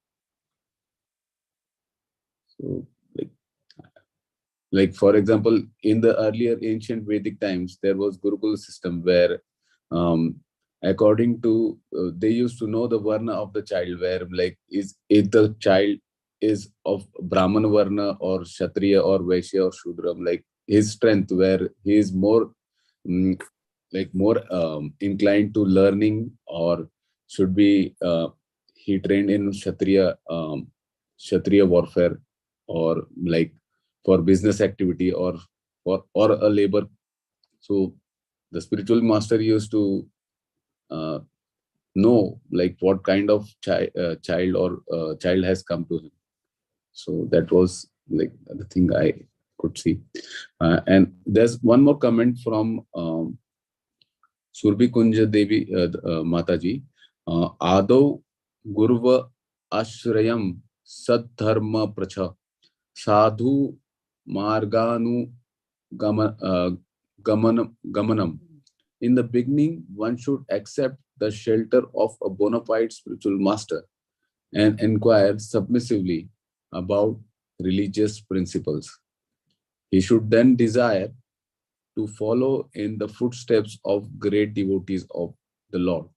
So, like for example, in the earlier ancient Vedic times, there was Gurukul system where, according to, they used to know the varna of the child, where like if the child is of Brahman varna or Kshatriya or Vaishya or Shudra, like his strength, where he is more inclined to learning, or should be he trained in Kshatriya warfare, or like for business activity, or a labor. So the spiritual master used to know like what kind of child or child has come to him. So that was like the thing I could see. And there's one more comment from Surbi Kunja Devi Mataji. Ado Gurva Ashrayam Sadharma Pracha Sadhu Marganu Gamanam. In the beginning, one should accept the shelter of a bona fide spiritual master and inquire submissively about religious principles. He should then desire to follow in the footsteps of great devotees of the Lord.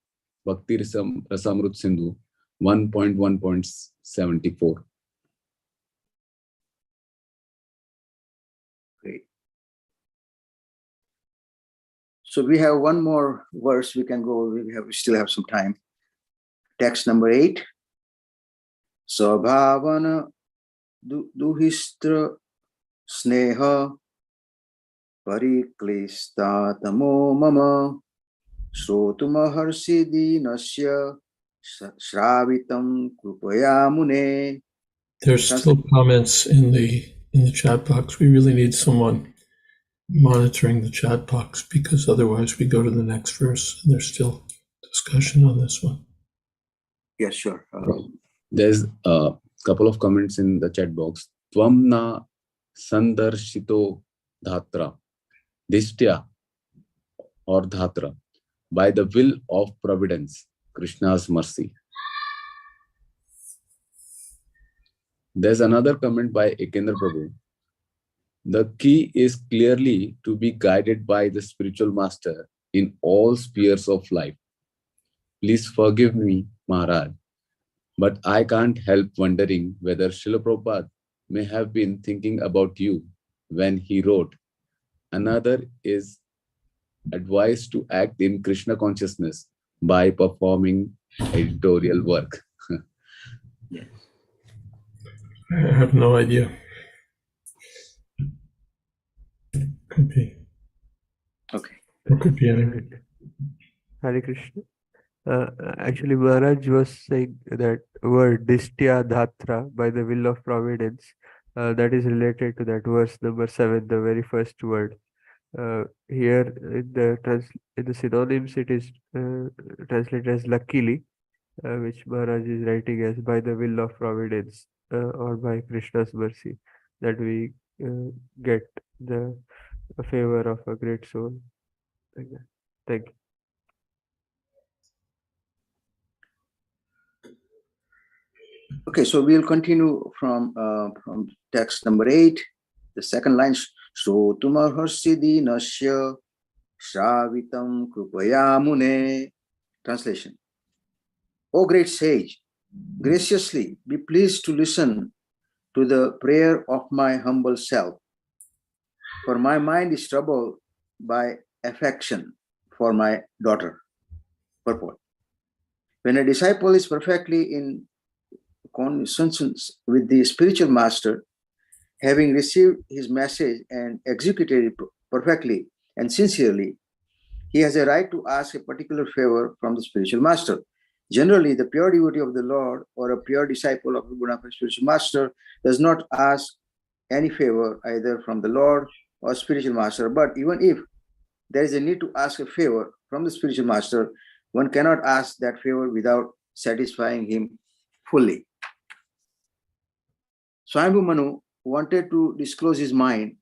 Bhakti Rasamrut Sindhu 1.1.74. Great. So we have one more verse we can go. We still have some time. Text number 8. Sabhavana duhistra sneha pariklista tamo mama srotumaharsi dinasya shravitam krupaya mune. There's still comments in the chat box. We really need someone monitoring the chat box, because otherwise we go to the next verse and there's still discussion on this one. Yes, sure. There's a couple of comments in the chat box. Tvamna sandarshito dhatra, dishtya or dhatra, by the will of providence, Krishna's mercy. There's another comment by Ekendra Prabhu. The key is clearly to be guided by the spiritual master in all spheres of life. Please forgive me, Maharaj, but I can't help wondering whether Srila Prabhupada may have been thinking about you when he wrote, another is advised to act in Krishna consciousness by performing editorial work. Yes. I have no idea. Could be. Okay. It could be anything. Hare Krishna. Actually, Maharaj was saying that word Dishtya Dhatra, by the will of providence, that is related to that verse number 7, the very first word. Here in the synonyms, it is translated as luckily, which Maharaj is writing as by the will of providence, or by Krishna's mercy, that we get the favor of a great soul. Like that. Thank you. Okay, so we'll continue from text number 8, the second line. So tumarharsi nasya shravitam krupaya mune. Translation. O great sage, graciously be pleased to listen to the prayer of my humble self. For my mind is troubled by affection for my daughter. Purport. When a disciple is perfectly in consonance with the spiritual master, having received his message and executed it perfectly and sincerely, he has a right to ask a particular favor from the spiritual master. Generally, the pure devotee of the Lord or a pure disciple of the bona fide spiritual master does not ask any favor either from the Lord or spiritual master. But even if there is a need to ask a favor from the spiritual master, one cannot ask that favor without satisfying him fully. Swayambhu Manu wanted to disclose his mind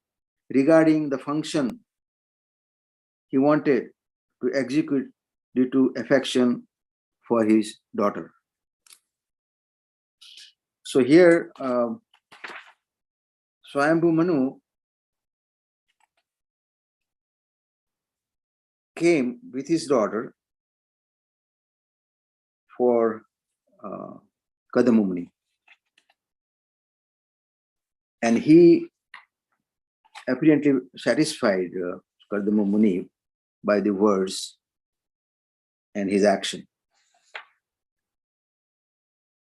regarding the function he wanted to execute due to affection for his daughter. So here, Swayambhu Manu came with his daughter for Kadamba Muni. And he apparently satisfied Kadamba Muni by the words and his action.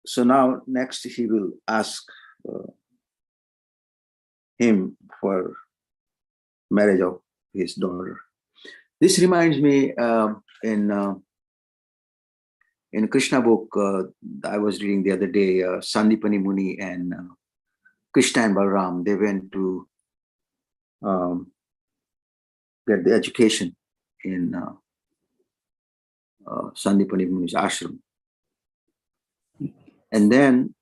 So now next he will ask him for marriage of his daughter. This reminds me in Krishna book I was reading the other day, Sandipani Muni and Krishna and Balram, they went to get the education in Sandipani Muni's ashram. And then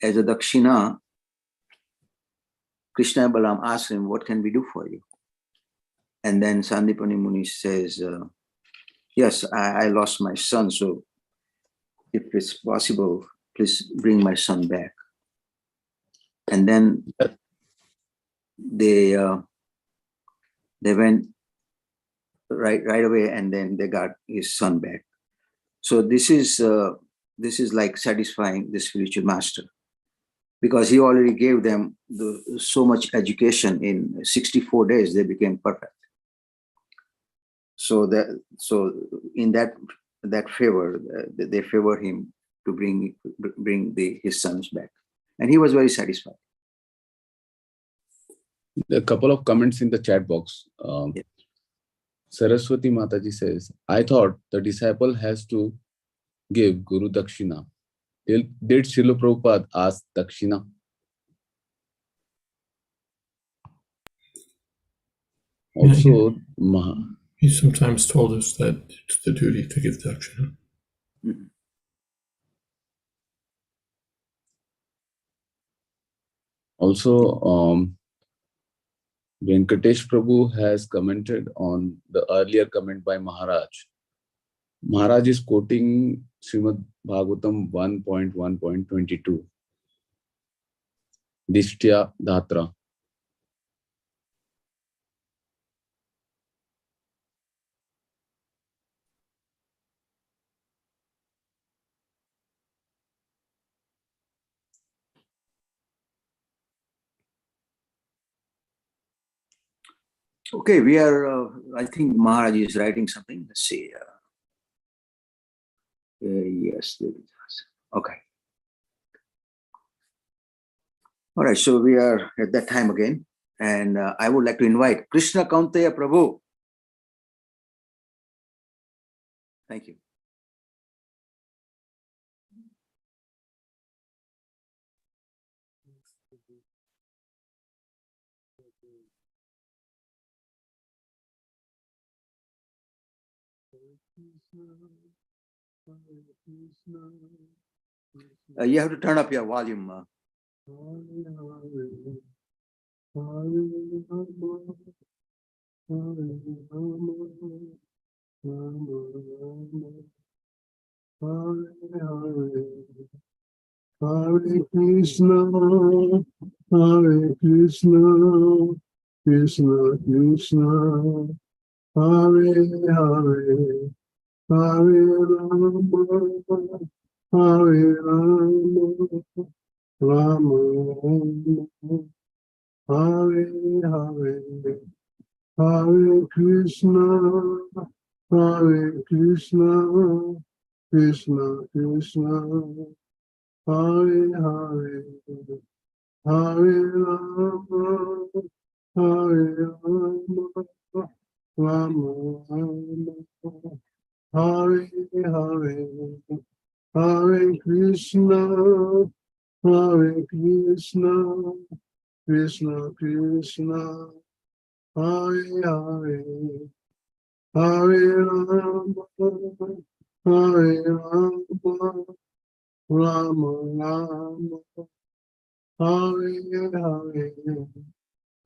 as a dakshina, Krishna and Balaram asked him, what can we do for you? And then Sandipani Muni says, yes, I lost my son, so if it's possible, please bring my son back. And then they went right away, and then they got his son back. So this is like satisfying the spiritual master, because he already gave them so much education. In 64 days, they became perfect. So in that favor, they favor him to bring his sons back, and he was very satisfied. A couple of comments in the chat box. Yeah. Saraswati Mataji says, I thought the disciple has to give Guru Dakshina. Did Srila Prabhupada ask Dakshina? Also, he sometimes told us that it's the duty to give dakshina. Mhm. Also, Venkatesh Prabhu has commented on the earlier comment by Maharaj. Maharaj is quoting Srimad Bhagavatam 1.1.22. Dishtya Dhatra. Okay, we are, I think Maharaj is writing something. Let's see. Yes, there it is. Okay. All right, so we are at that time again. And I would like to invite Krishna Kaunteya Prabhu. Thank you. You have to turn up your volume. Hare Krishna, Hare Krishna, Krishna Krishna, Hare Hare, Hare Rama, Hare Rama, Rama Rama, Hare Hare, Hare Krishna, Hare Krishna, Krishna Krishna, Hare Hare, Hare Rama, Hare Rama, Rama Rama, Hare Hare, Hare Krishna, Hare Krishna, Krishna Krishna, Hare Hare, Hare Rama, Hare Rama, Rama Rama, Hare Hare,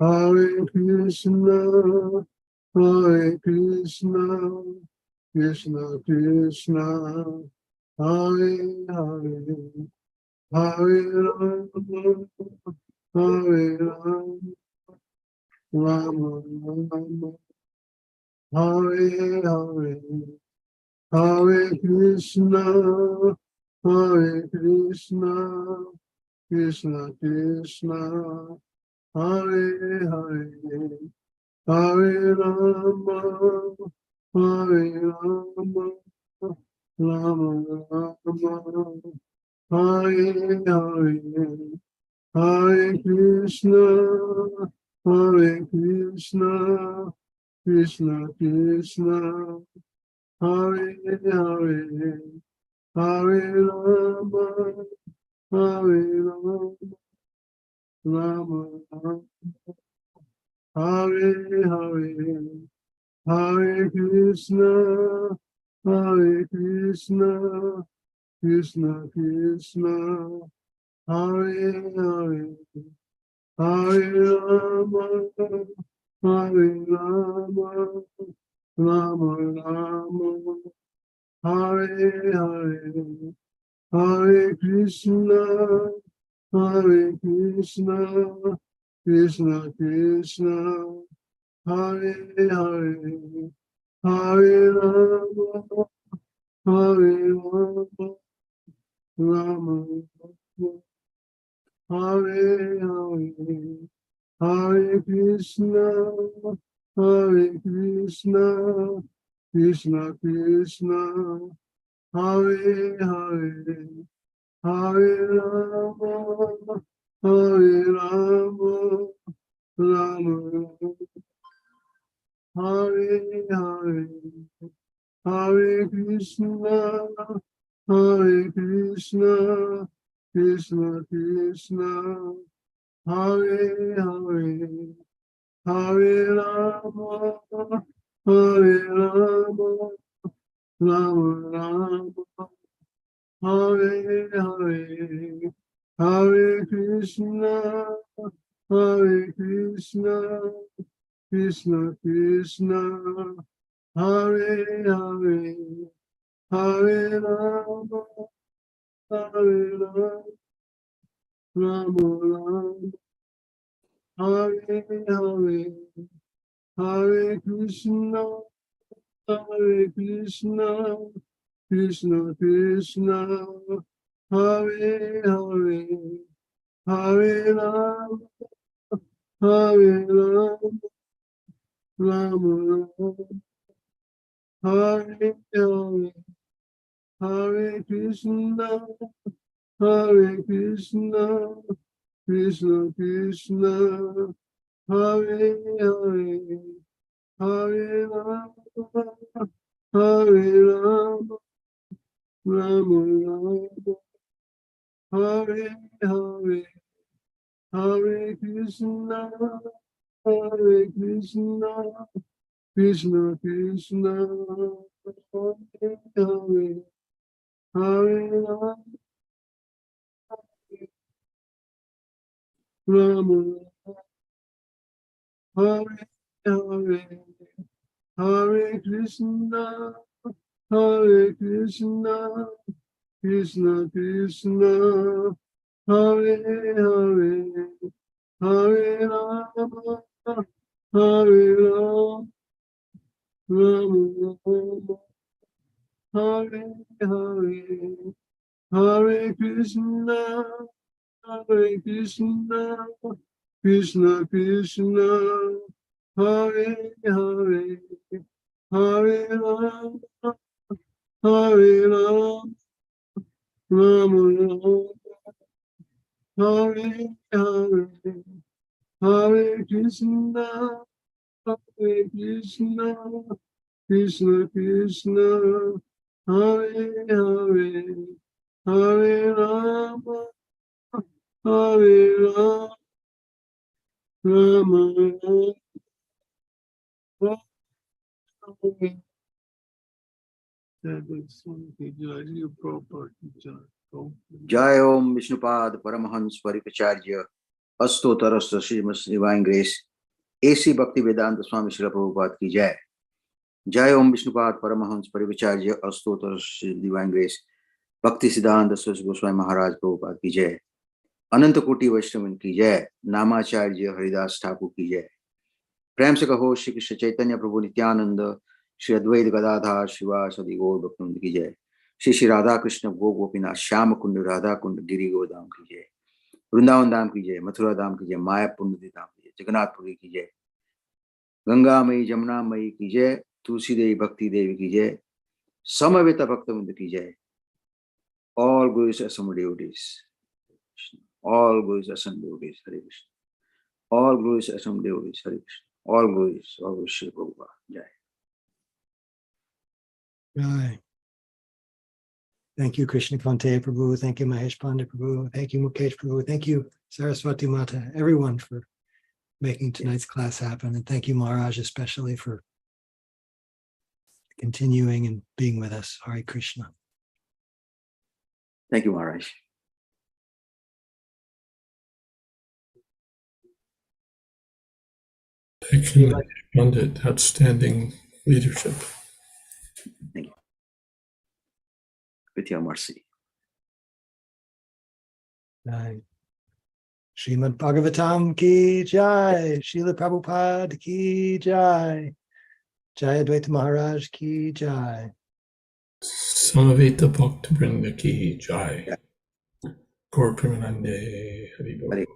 Hare Krishna, Hare Krishna, Krishna Krishna, Hare Hare, Hare Rama, Hare Rama, Rama Rama, Hare Hare, Hare Krishna, Hare Krishna, Krishna Krishna, Hare Hare, Hare Rama, Hare Rama, Rama Rama, Hare Hare, Hare Krishna, Hare Krishna, Krishna Krishna, Hare Hare, Hare Rama, Hare Rama, Rama Rama, Hare Hare, Hare Krishna, Hare Krishna, Krishna Krishna, Hare Hare, Hare Rama, Hare Rama, Rama Rama, Hare Hare, Hare Krishna, Hare Krishna, Krishna Krishna, Hare Hare, Hare Rama, Hare Rama, Rama Rama, Hare Hare, Hare Krishna, Hare Krishna, Krishna Krishna, Hare Hare, Hare Rama, Hare Rama, Rama Rama, Hare Hare, Hare Krishna, Hare Krishna, Krishna Krishna, Hare Hare, Hare Rama, Hare Rama, Rama Rama, Hare Hare, Hare Krishna, Hare Krishna, Krishna Krishna, Hare Hare, Hare Rama, Hare Rama, Rama Rama, Hare Hare, Hare Krishna, Hare Krishna, Krishna Krishna, Hare Hare, Hare Rama, Hare Rama, Rama Rama, Hare Hare, Hare Krishna, Hare Krishna, Krishna Krishna, Hare Hare, Hare Rama, Hare Rama, Rama Rama, Hare Hare, Hare Krishna, Hare Krishna, Krishna Krishna, Hare Hare, Hare Rama, Rama, Hare Hare, Hare Krishna, Hare Krishna, Krishna Krishna, Hare Hare, Hare Rama, Hare Rama, Rama Rama, Hare Hare, Hare Krishna, Hare Krishna, Krishna Krishna, Hare Hare, Hare Rama, Hare Rama, Rama Rama, Hare Hare, Hare Krishna, Hare Krishna, Krishna Krishna, Hare Hare, Hare Rama, Hare Rama, Rama Rama, Hare Jai Om Vishnupad Paramahans Paripacharya Astotarasta Srimad Divine Grace A.C. Bhaktivedanta Swami Srila Prabhupada ki Jai. Jai Om Vishnupad Paramahans Paripacharya Astotarasta Divine Grace Bhakti Siddhanta Saraswati Goswami Maharaj Prabhupada ki Jai. अनंत कोटि वैष्णव की जय. नामाचार्य हरिदास ठाकुर की जय. प्रेम से कहो श्री कृष्ण चैतन्य प्रभु नित्यानंद श्री अद्वैत गदाधार शिवासदि गौर भक्तवृंद की जय. श्री श्री राधा कृष्ण गो गोपीनाथ श्याम कुंड राधा कुंड गिरि गोधाम की जय. वृंदावन धाम की जय. मथुरा धाम की जय. मायापुर नदी धाम की जय. जगन्नाथपुरी की जय. गंगा मई जमुना मई की जय. तुलसी देवी भक्ति देवी की जय. समवेत भक्तवृंद की जय. All gurus assembled devotees. All gurus assembled devotees. Hare Krishna. All gurus assembled devotees. Hare Krishna. All gurus Shri Prabhupada. Jai. Right. Thank you, Krishna Kante Prabhu. Thank you, Mahesh Pandit Prabhu. Thank you, Mukesh Prabhu. Thank you, Saraswati Mata, everyone for making tonight's class happen. And thank you, Maharaj, especially for continuing and being with us. Hare Krishna. Thank you, Maharaj. Thank you, Pandit. Outstanding leadership. Thank you. With your mercy. Right. Srimad Bhagavatam ki jai. Srila Prabhupada ki jai. Jayadvaita Maharaj ki jai. Samaveta Bhakta Vrinda ki jai. Gaur Premanande Hari Bol. Hare